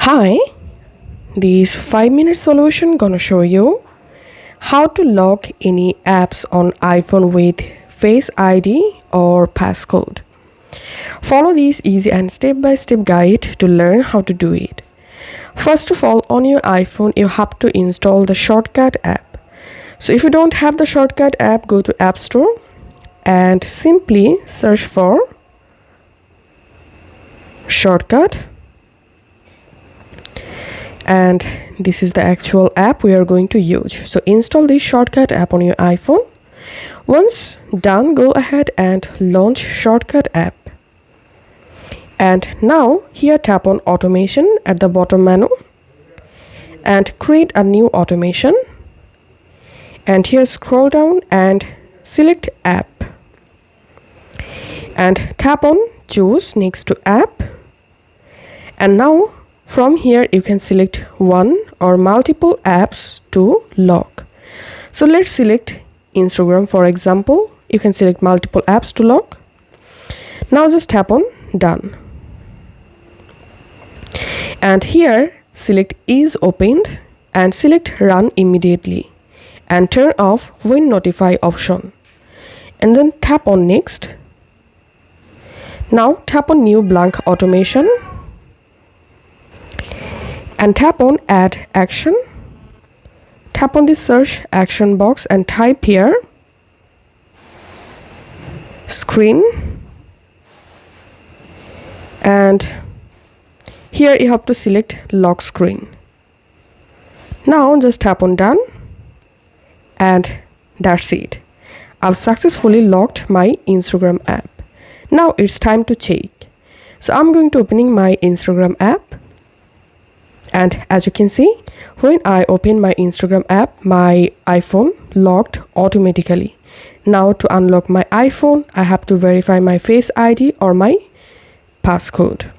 Hi, this 5-minute solution gonna show you how to lock any apps on iPhone with Face ID or passcode. Follow this easy and step-by-step guide to learn how to do it. First of all, on your iPhone, you have to install the Shortcut app. So if you don't have the Shortcut app, go to App Store and simply search for Shortcut. And this is the actual app we are going to use. So install this Shortcut app on your iPhone. Once done, go ahead and launch Shortcut app. And now here tap on automation at the bottom menu and create a new automation. And here scroll down and select app. And tap on choose next to app. And now from here you can select one or multiple apps to lock. So let's select Instagram for example. You can select multiple apps to lock. Now just tap on done. And here select is opened and select run immediately and turn off when notify option. And then tap on next. Now tap on new blank automation. And tap on add action. Tap on the search action box and type here screen. And here you have to select lock screen. Now just tap on done. And that's it. I've successfully locked my Instagram app. Now it's time to check. So I'm going to opening my Instagram app. And as you can see, when I open my Instagram app, my iPhone locked automatically. Now to unlock my iPhone, I have to verify my Face ID or my passcode.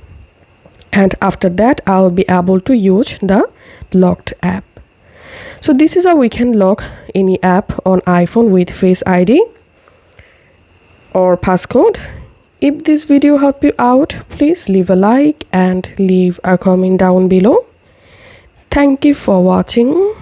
And after that, I'll be able to use the locked app. So this is how we can lock any app on iPhone with Face ID or passcode. If this video helped you out, please leave a like and leave a comment down below. Thank you for watching.